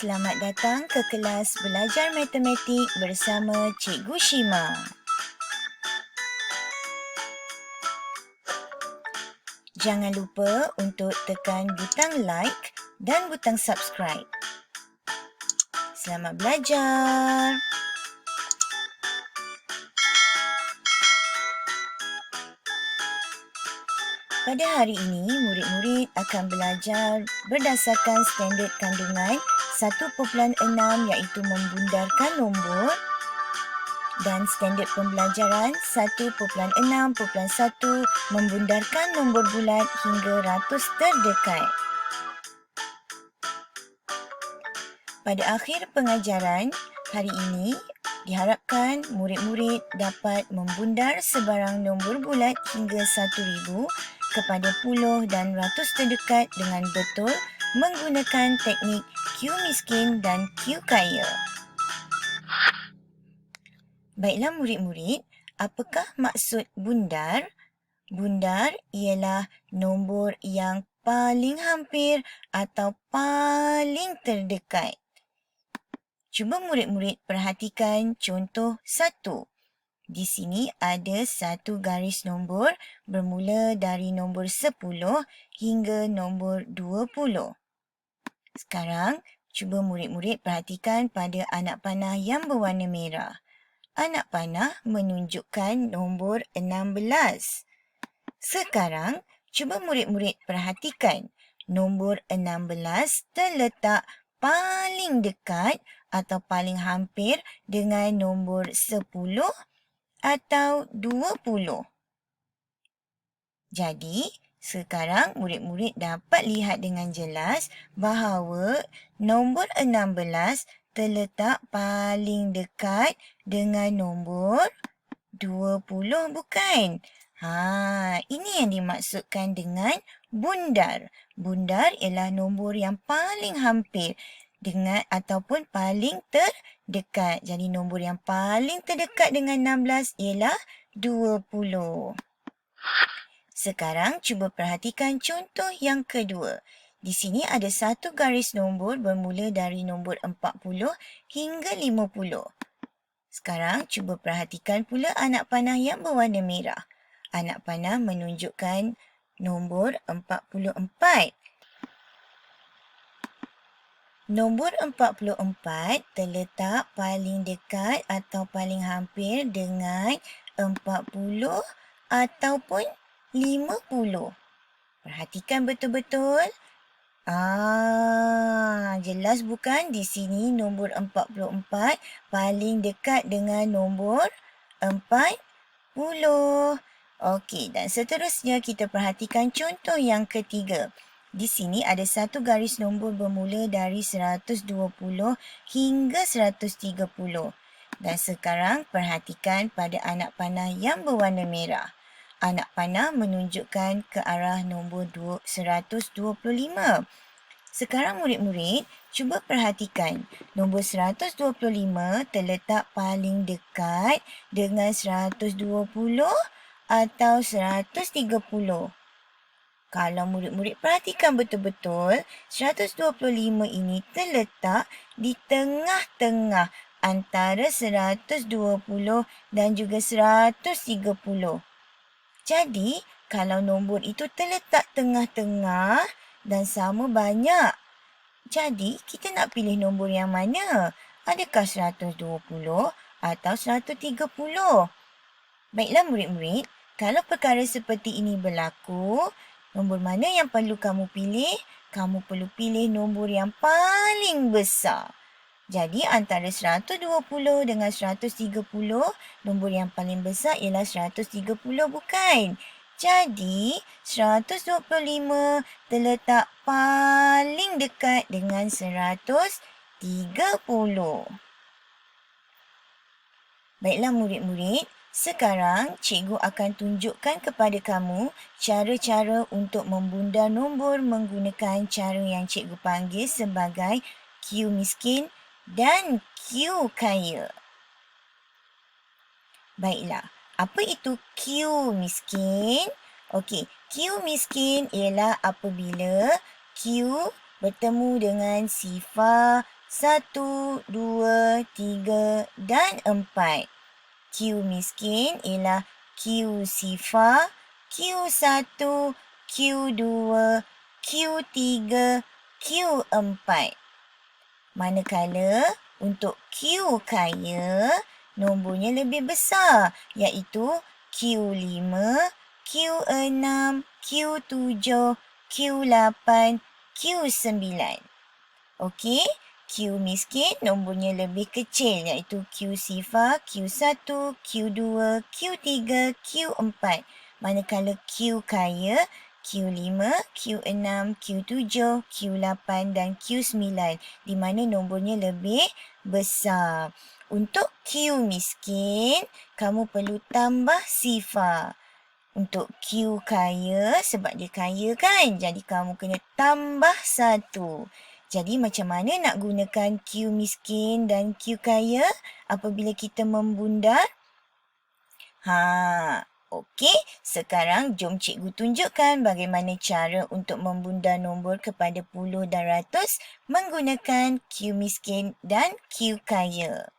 Selamat datang ke kelas belajar matematik bersama Cikgu Shima. Jangan lupa untuk tekan butang like dan butang subscribe. Selamat belajar. Pada hari ini, murid-murid akan belajar berdasarkan standard kandungan 1.6 iaitu membundarkan nombor dan standard pembelajaran 1.6.1 membundarkan nombor bulat hingga ratus terdekat. Pada akhir pengajaran hari ini, diharapkan murid-murid dapat membundar sebarang nombor bulat hingga 1000 kepada puluh dan ratus terdekat dengan betul menggunakan teknik Q miskin dan Q kaya. Baiklah murid-murid, apakah maksud bundar? Bundar ialah nombor yang paling hampir atau paling terdekat. Cuba murid-murid perhatikan contoh 1. Di sini ada satu garis nombor bermula dari nombor 10 hingga nombor 20. Sekarang, cuba murid-murid perhatikan pada anak panah yang berwarna merah. Anak panah menunjukkan nombor 16. Sekarang, cuba murid-murid perhatikan. Nombor 16 terletak paling dekat atau paling hampir dengan nombor 10 atau 20. Jadi, sekarang murid-murid dapat lihat dengan jelas bahawa nombor 16 terletak paling dekat dengan nombor 20, bukan? Ini yang dimaksudkan dengan bundar. Bundar ialah nombor yang paling hampir dengan ataupun paling terdekat. Jadi nombor yang paling terdekat dengan 16 ialah 20. Sekarang cuba perhatikan contoh yang kedua. Di sini ada satu garis nombor bermula dari nombor 40 hingga 50. Sekarang cuba perhatikan pula anak panah yang berwarna merah. Anak panah menunjukkan nombor 44. Nombor 44 terletak paling dekat atau paling hampir dengan 40 ataupun 50. Perhatikan betul-betul. Jelas bukan? Di sini nombor 44 paling dekat dengan nombor 40. Okey, dan seterusnya kita perhatikan contoh yang ketiga. Di sini ada satu garis nombor bermula dari 120 hingga 130. Dan sekarang perhatikan pada anak panah yang berwarna merah. Anak panah menunjukkan ke arah nombor 125. Sekarang murid-murid, cuba perhatikan. Nombor 125 terletak paling dekat dengan 120 atau 130. Kalau murid-murid perhatikan betul-betul, 125 ini terletak di tengah-tengah antara 120 dan juga 130. Jadi, kalau nombor itu terletak tengah-tengah dan sama banyak, jadi kita nak pilih nombor yang mana? Adakah 120 atau 130? Baiklah murid-murid, kalau perkara seperti ini berlaku, nombor mana yang perlu kamu pilih? Kamu perlu pilih nombor yang paling besar. Jadi antara 120 dengan 130, nombor yang paling besar ialah 130, bukan? Jadi 125 terletak paling dekat dengan 130. Baiklah murid-murid, sekarang cikgu akan tunjukkan kepada kamu cara-cara untuk membundar nombor menggunakan cara yang cikgu panggil sebagai Q miskin dan Q kaya. Baiklah, apa itu Q miskin? Okey, Q miskin ialah apabila Q bertemu dengan sifar 1, 2, 3 dan 4. Q miskin ialah Q sifar, Q1, Q2, Q3, Q4. Manakala untuk Q kaya, nombornya lebih besar iaitu Q5, Q6, Q7, Q8, Q9. Okey, Q miskin nombornya lebih kecil iaitu Q sifar, Q1, Q2, Q3, Q4. Manakala Q kaya, Q5, Q6, Q7, Q8 dan Q9 di mana nombornya lebih besar. Untuk Q miskin, kamu perlu tambah sifar. Untuk Q kaya, sebab dia kaya kan, jadi kamu kena tambah 1. Jadi macam mana nak gunakan Q miskin dan Q kaya apabila kita membundar? Okey. Sekarang jom cikgu tunjukkan bagaimana cara untuk membundar nombor kepada puluh dan ratus menggunakan Q miskin dan Q kaya.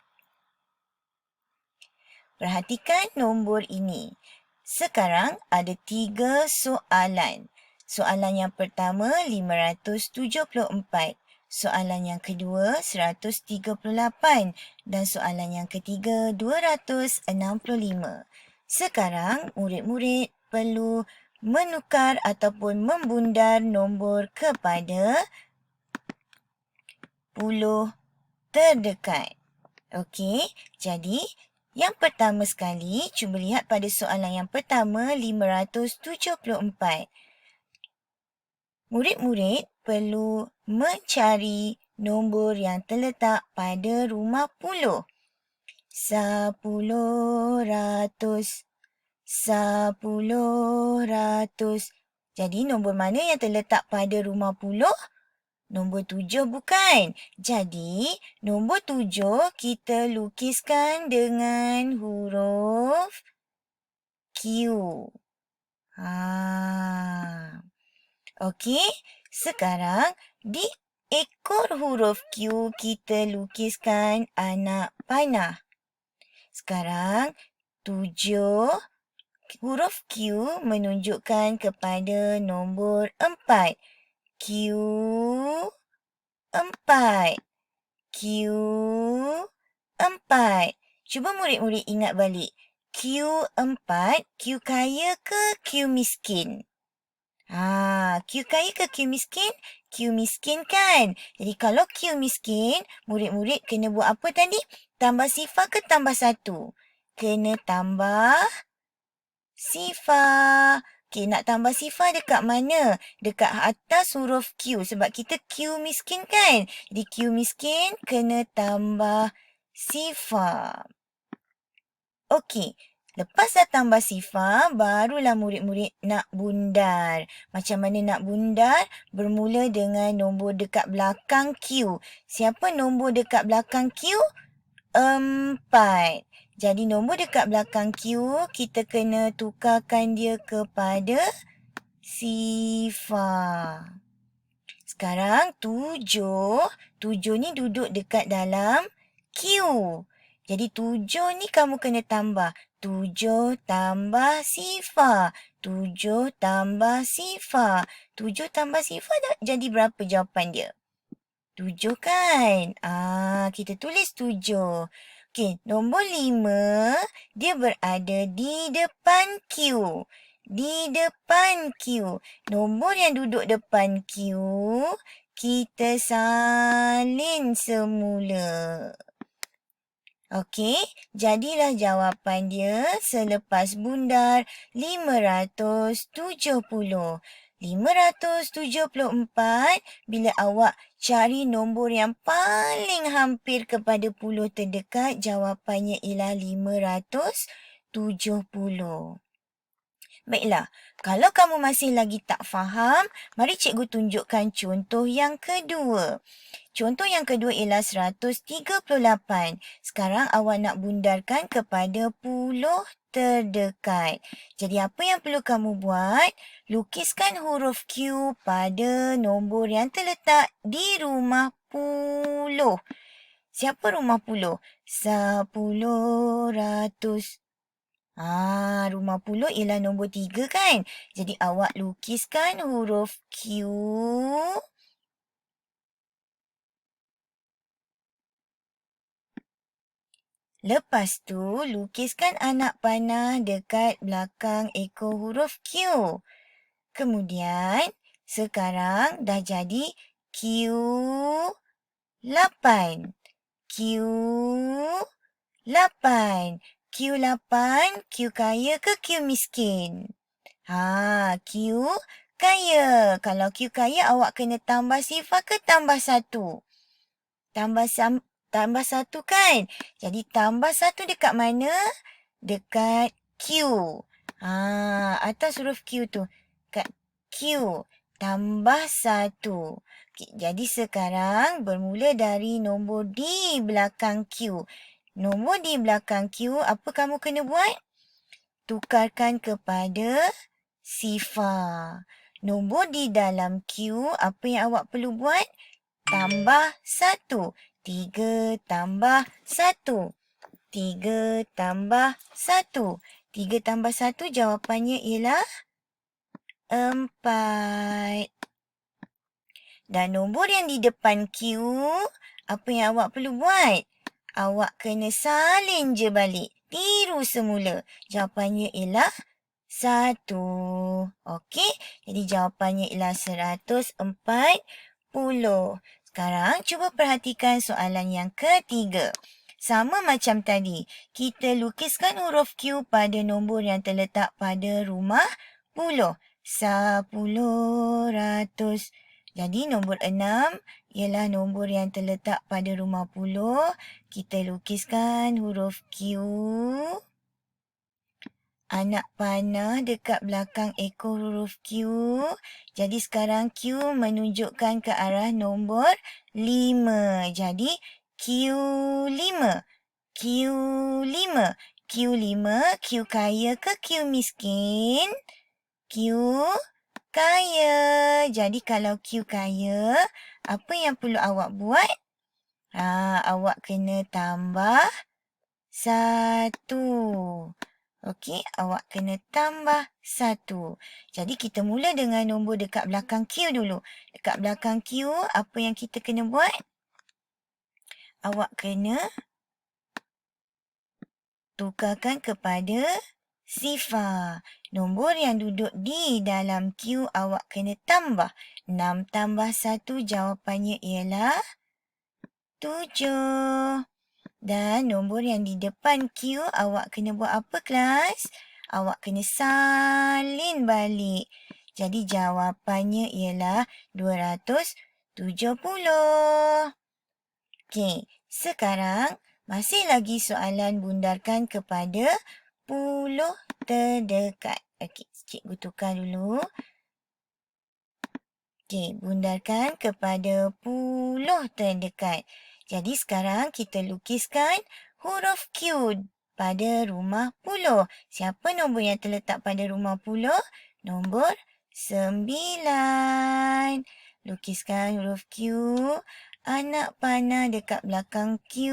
Perhatikan nombor ini. Sekarang ada 3 soalan. Soalan yang pertama 574. Soalan yang kedua 138 dan soalan yang ketiga 265. Sekarang murid-murid perlu menukar ataupun membundar nombor kepada puluh terdekat. Okey, jadi yang pertama sekali, cuba lihat pada soalan yang pertama 574. Murid-murid perlu mencari nombor yang terletak pada rumah puluh. 10, ratus, 10, ratus. Jadi nombor mana yang terletak pada rumah puluh? Nombor 7 bukan. Jadi, nombor 7 kita lukiskan dengan huruf Q. Okey, sekarang di ekor huruf Q kita lukiskan anak panah. Sekarang 7 huruf Q menunjukkan kepada nombor 4. Q4. Q4. Cuba murid-murid ingat balik. Q4, Q kaya ke Q miskin? Q kaya ke Q miskin? Q miskin kan? Jadi kalau Q miskin, murid-murid kena buat apa tadi? Tambah sifar ke tambah 1? Kena tambah sifar. Okey, nak tambah sifar dekat mana? Dekat atas huruf Q sebab kita Q miskin kan? Jadi Q miskin kena tambah sifar. Okey, lepas dah tambah sifar, barulah murid-murid nak bundar. Macam mana nak bundar? Bermula dengan nombor dekat belakang Q. Siapa nombor dekat belakang Q? 4. Jadi nombor dekat belakang Q, kita kena tukarkan dia kepada sifar. Sekarang 7. 7 ni duduk dekat dalam Q. Jadi 7 ni kamu kena tambah. 7 tambah sifar. 7 tambah sifar. 7 tambah sifar jadi berapa jawapan dia? 7 kan? Kita tulis 7. Okey, nombor 5 dia berada di depan Q. Di depan Q. Nombor yang duduk depan Q, kita salin semula. Okey, jadilah jawapan dia selepas bundar 570. 574 bila awak cari nombor yang paling hampir kepada puluh terdekat, jawapannya ialah 570. Baiklah, kalau kamu masih lagi tak faham, mari cikgu tunjukkan contoh yang kedua. Contoh yang kedua ialah 138. Sekarang awak nak bundarkan kepada puluh terdekat. Jadi apa yang perlu kamu buat? Lukiskan huruf Q pada nombor yang terletak di rumah puluh. Siapa rumah puluh? 10, ratus. Rumah puluh ialah nombor 3 kan? Jadi awak lukiskan huruf Q. Lepas tu, lukiskan anak panah dekat belakang ekor huruf Q. Kemudian, sekarang dah jadi Q8. Q8. Q8, Q kaya ke Q miskin? Q kaya. Kalau Q kaya, awak kena tambah sifar ke tambah 1? Tambah 1 kan? Jadi tambah 1 dekat mana? Dekat Q. Atas huruf Q tu. Kat Q. Tambah 1. Okay, jadi sekarang bermula dari nombor di belakang Q. Nombor di belakang Q, apa kamu kena buat? Tukarkan kepada sifar. Nombor di dalam Q, apa yang awak perlu buat? Tambah 1. 3 tambah 1. 3 tambah 1. 3 tambah 1 jawapannya ialah 4. Dan nombor yang di depan Q, apa yang awak perlu buat? Awak kena salin je balik. Tiru semula. Jawapannya ialah 1. Okey, jadi jawapannya ialah 140. Sekarang cuba perhatikan soalan yang ketiga. Sama macam tadi, kita lukiskan huruf Q pada nombor yang terletak pada rumah puluh. 10, ratus. Jadi nombor 6 ialah nombor yang terletak pada rumah puluh. Kita lukiskan huruf Q. Anak panah dekat belakang ekor huruf Q. Jadi sekarang Q menunjukkan ke arah nombor 5. Jadi Q5. Q5. Q5. Q kaya ke Q miskin? Q kaya. Jadi kalau Q kaya, apa yang perlu awak buat? Awak kena tambah 1. Okey, awak kena tambah 1. Jadi kita mula dengan nombor dekat belakang Q dulu. Dekat belakang Q, apa yang kita kena buat? Awak kena tukarkan kepada sifar. Nombor yang duduk di dalam Q awak kena tambah. 6 tambah 1 jawapannya ialah 7. Dan nombor yang di depan Q awak kena buat apa kelas? Awak kena salin balik. Jadi jawapannya ialah 270. Okey, sekarang masih lagi soalan bundarkan kepada puluh terdekat. Okey, cikgu tukar dulu. Okey, bundarkan kepada puluh terdekat. Jadi sekarang kita lukiskan huruf Q pada rumah puluh. Siapa nombor yang terletak pada rumah puluh? Nombor 9. Lukiskan huruf Q. Anak panah dekat belakang Q.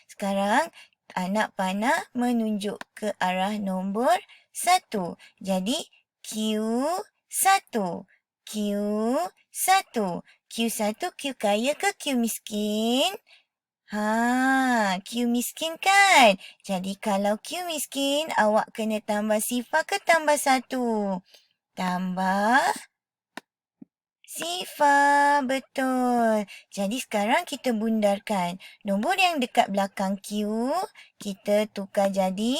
Sekarang anak panah menunjuk ke arah nombor 1. Jadi Q1. Q1. Q1 Q kaya ke Q miskin? Q miskin kan? Jadi kalau Q miskin, awak kena tambah sifar ke tambah 1? Tambah sifar, betul. Jadi sekarang kita bundarkan. Nombor yang dekat belakang Q, kita tukar jadi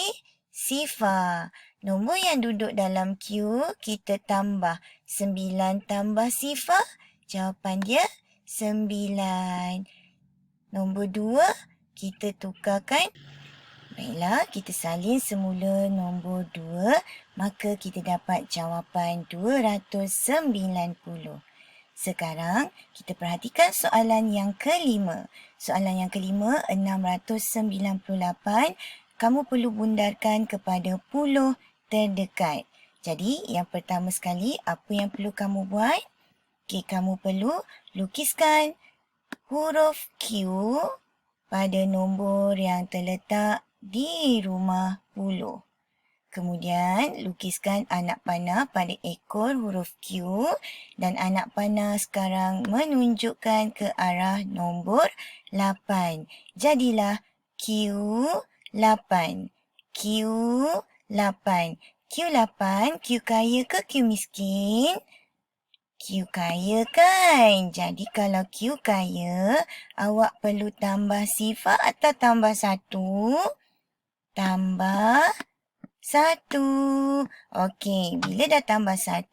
sifar. Nombor yang duduk dalam Q, kita tambah. 9 tambah sifar, jawapan dia 9. Nombor 2, kita tukarkan. Baiklah, kita salin semula nombor 2. Maka kita dapat jawapan 290. Sekarang, kita perhatikan soalan yang kelima. Soalan yang kelima, 698 kamu perlu bundarkan kepada puluh terdekat. Jadi, yang pertama sekali, apa yang perlu kamu buat? Okey, kamu perlu lukiskan huruf Q pada nombor yang terletak di rumah puluh. Kemudian, lukiskan anak panah pada ekor huruf Q dan anak panah sekarang menunjukkan ke arah nombor 8. Jadilah Q8. Q8. Q8, Q kaya ke Q miskin? Q kaya kan? Jadi kalau Q kaya, awak perlu tambah sifar atau tambah 1? Tambah 1. Okey, bila dah tambah 1,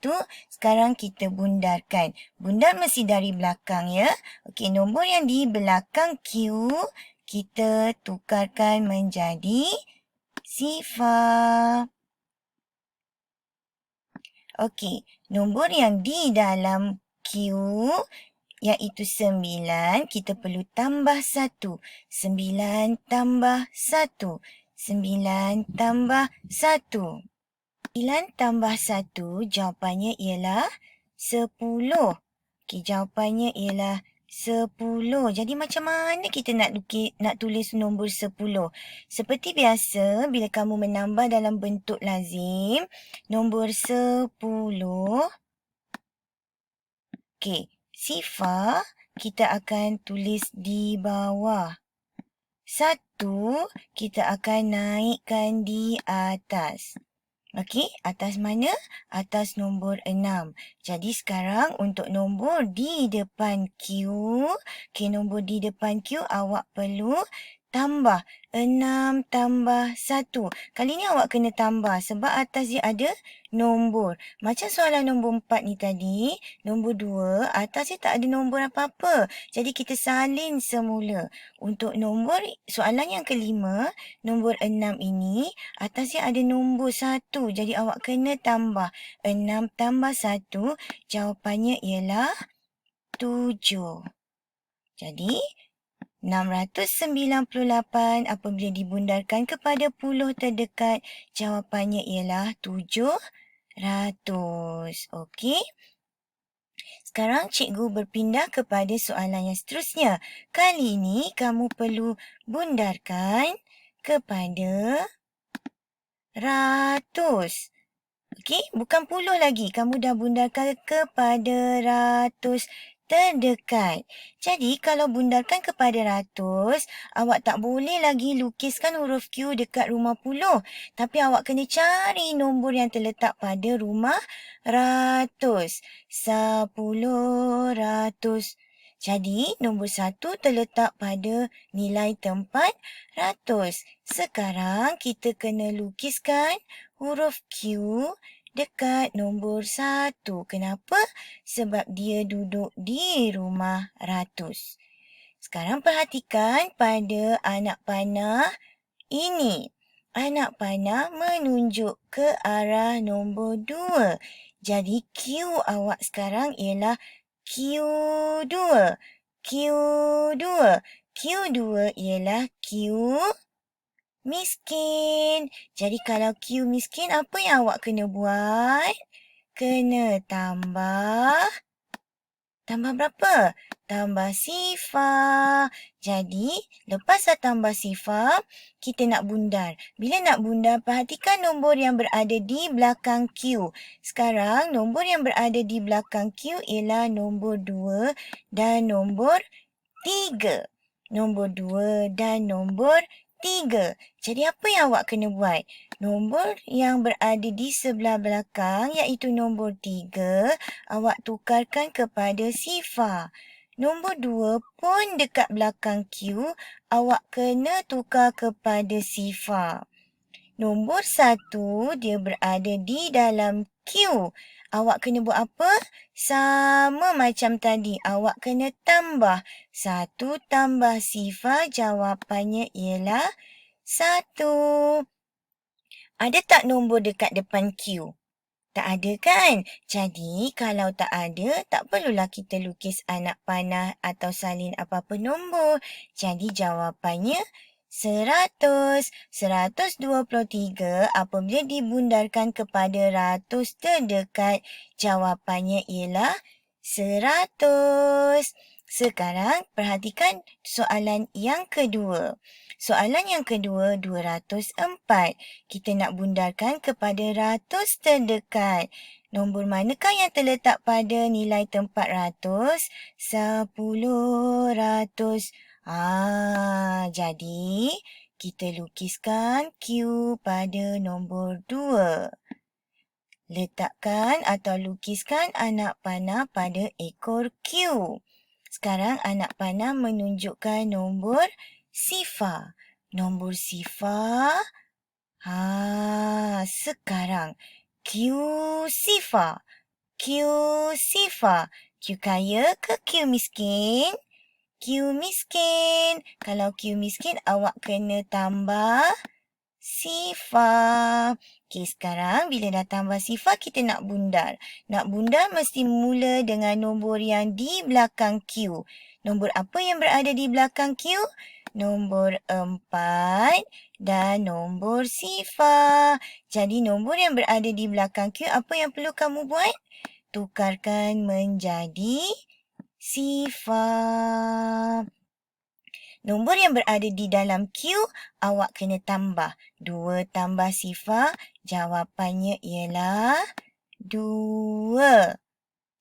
sekarang kita bundarkan. Bundar mesti dari belakang ya. Okey, nombor yang di belakang Q, kita tukarkan menjadi sifar. Okey, nombor yang di dalam Q iaitu 9, kita perlu tambah 1. 9 tambah 1. 9 tambah 1. 9 tambah 1, jawapannya ialah 10. Okey, jawapannya ialah 10. Jadi macam mana kita nak tulis nombor 10? Seperti biasa, bila kamu menambah dalam bentuk lazim, nombor 10. Okey, sifar kita akan tulis di bawah. 1 kita akan naikkan di atas. Okey, atas mana? Atas nombor 6. Jadi sekarang untuk nombor di depan Q, nombor di depan Q awak perlu tambah 6 tambah 1. Kali ni awak kena tambah sebab atas dia ada nombor. Macam soalan nombor 4 ni tadi, nombor 2, atas dia tak ada nombor apa-apa. Jadi kita salin semula. Untuk nombor soalan yang kelima, nombor 6 ini, atas dia ada nombor 1. Jadi awak kena tambah 6 tambah 1. Jawapannya ialah 7. Jadi 698 apabila dibundarkan kepada puluh terdekat, jawapannya ialah 700. Okey. Sekarang cikgu berpindah kepada soalan yang seterusnya. Kali ini kamu perlu bundarkan kepada ratus. Okey, bukan puluh lagi. Kamu dah bundarkan kepada ratus terdekat. Jadi, kalau bundarkan kepada ratus, awak tak boleh lagi lukiskan huruf Q dekat rumah puluh. Tapi awak kena cari nombor yang terletak pada rumah ratus. 10 ratus. Jadi, nombor 1 terletak pada nilai tempat ratus. Sekarang, kita kena lukiskan huruf Q dekat nombor 1. Kenapa? Sebab dia duduk di rumah ratus. Sekarang perhatikan pada anak panah ini. Anak panah menunjuk ke arah nombor 2. Jadi Q awak sekarang ialah Q2. Q2. Q2 ialah Q miskin. Jadi kalau Q miskin, apa yang awak kena buat? Kena tambah berapa? Tambah sifar. Jadi, lepas dah tambah sifar, kita nak bundar. Bila nak bundar, perhatikan nombor yang berada di belakang Q. Sekarang, nombor yang berada di belakang Q ialah nombor 2 dan nombor 3. Nombor 2 dan nombor 3. Jadi apa yang awak kena buat? Nombor yang berada di sebelah belakang iaitu nombor 3, awak tukarkan kepada sifar. Nombor 2 pun dekat belakang Q, awak kena tukar kepada sifar. Nombor 1 dia berada di dalam Q. Awak kena buat apa? Sama macam tadi. Awak kena tambah. 1 tambah sifar, jawapannya ialah 1. Ada tak nombor dekat depan Q? Tak ada kan? Jadi kalau tak ada, tak perlulah kita lukis anak panah atau salin apa-apa nombor. Jadi jawapannya 100. 123 apabila dibundarkan kepada ratus terdekat, jawapannya ialah 100. Sekarang perhatikan soalan yang kedua. Soalan yang kedua 204. Kita nak bundarkan kepada ratus terdekat. Nombor manakah yang terletak pada nilai tempat ratus? 10, ratus. Jadi kita lukiskan Q pada nombor 2. Letakkan atau lukiskan anak panah pada ekor Q. Sekarang anak panah menunjukkan nombor sifar. Nombor sifar. Sekarang Q sifar. Q sifar. Q kaya ke Q miskin? Q miskin. Kalau Q miskin, awak kena tambah sifar. Okey, sekarang bila dah tambah sifar, kita nak bundar. Nak bundar mesti mula dengan nombor yang di belakang Q. Nombor apa yang berada di belakang Q? Nombor 4 dan nombor sifar. Jadi nombor yang berada di belakang Q, apa yang perlu kamu buat? Tukarkan menjadi sifar. Nombor yang berada di dalam Q, awak kena tambah. 2 tambah sifar, jawapannya ialah 2.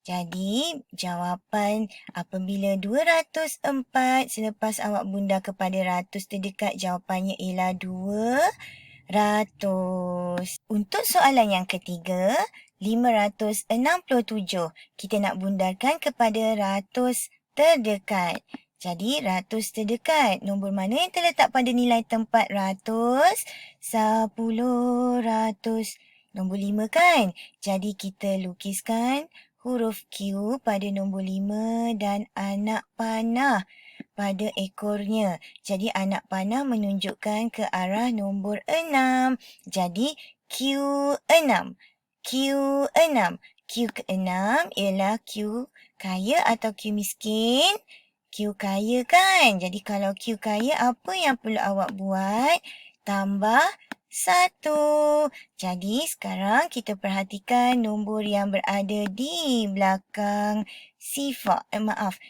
Jadi, jawapan apabila 204 selepas awak bundar kepada ratus terdekat, jawapannya ialah 200. Untuk soalan yang ketiga, 567. Kita nak bundarkan kepada ratus terdekat. Jadi, ratus terdekat. Nombor mana yang terletak pada nilai tempat ratus? 10, ratus. Nombor 5 kan? Jadi, kita lukiskan huruf Q pada nombor 5 dan anak panah pada ekornya. Jadi, anak panah menunjukkan ke arah nombor 6. Jadi, Q6. Q6. Q ke-6 ialah Q kaya atau Q miskin? Q kaya kan? Jadi kalau Q kaya, apa yang perlu awak buat? Tambah 1. Jadi sekarang kita perhatikan nombor yang berada di belakang sifar.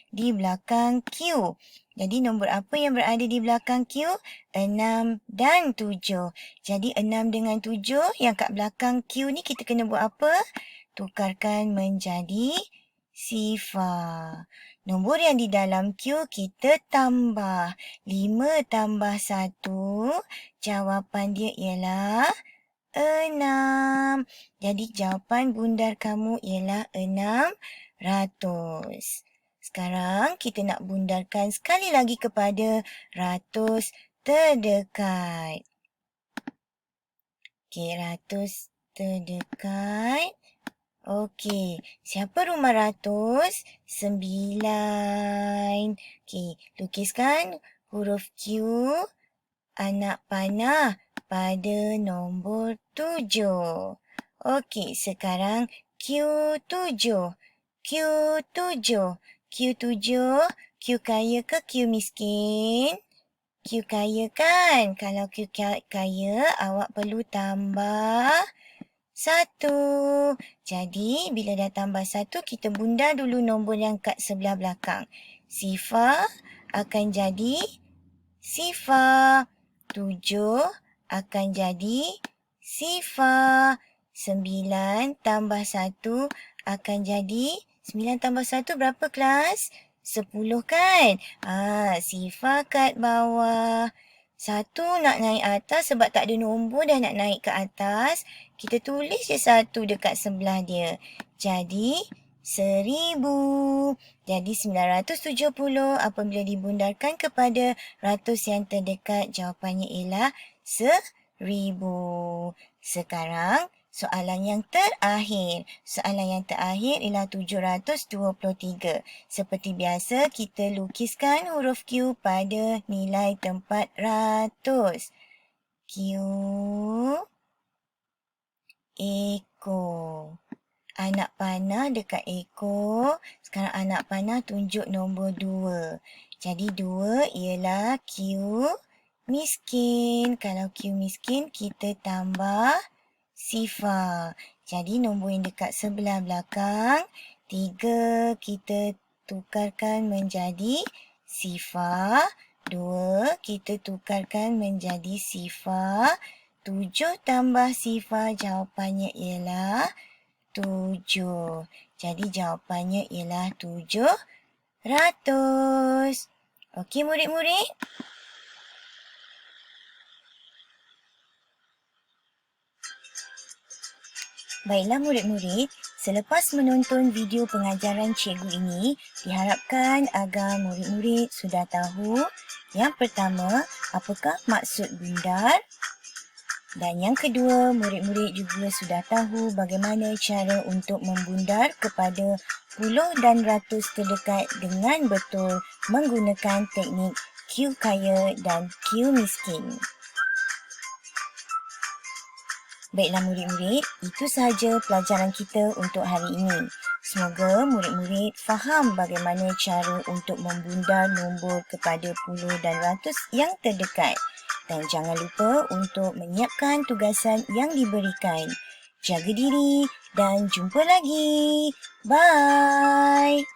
Di belakang Q. Jadi nombor apa yang berada di belakang Q? 6 dan 7. Jadi 6 dengan 7 yang kat belakang Q ni kita kena buat apa? Tukarkan menjadi sifar. Nombor yang di dalam Q kita tambah. 5 tambah 1, jawapan dia ialah 6. Jadi jawapan bundar kamu ialah 600. Sekarang kita nak bundarkan sekali lagi kepada ratus terdekat. Okey, ratus terdekat. Okey, siapa rumah ratus? 9. Okey, lukiskan huruf Q anak panah pada nombor 7. Okey, sekarang Q7. Q7. Q7, Q kaya ke Q miskin? Q kaya kan? Kalau Q kaya, awak perlu tambah 1. Jadi, bila dah tambah 1, kita bundar dulu nombor yang kat sebelah belakang. Sifar akan jadi sifar. 7 akan jadi sifar. 9 tambah 1 akan jadi 9 tambah 1 berapa kelas? 10 kan? Sifar kat bawah. 1 nak naik atas sebab tak ada nombor dah nak naik ke atas. Kita tulis je 1 dekat sebelah dia. Jadi 1000. Jadi 970 apabila dibundarkan kepada ratus yang terdekat, jawapannya ialah 1000. Sekarang soalan yang terakhir. Soalan yang terakhir ialah 723. Seperti biasa, kita lukiskan huruf Q pada nilai tempat ratus. Q, ekor. Anak panah dekat ekor. Sekarang anak panah tunjuk nombor 2. Jadi 2 ialah Q miskin. Kalau Q miskin, kita tambah sifar. Jadi nombor yang dekat sebelah belakang, 3 kita tukarkan menjadi sifar. 2 kita tukarkan menjadi sifar. 7 tambah sifar, jawapannya ialah 7. Jadi jawapannya ialah 700. Okey murid-murid? Baiklah murid-murid, selepas menonton video pengajaran cikgu ini, diharapkan agar murid-murid sudah tahu yang pertama, apakah maksud bundar? Dan yang kedua, murid-murid juga sudah tahu bagaimana cara untuk membundar kepada puluh dan ratus terdekat dengan betul menggunakan teknik Q kaya dan Q miskin. Baiklah murid-murid, itu sahaja pelajaran kita untuk hari ini. Semoga murid-murid faham bagaimana cara untuk membundar nombor kepada puluh dan ratus yang terdekat. Dan jangan lupa untuk menyiapkan tugasan yang diberikan. Jaga diri dan jumpa lagi. Bye!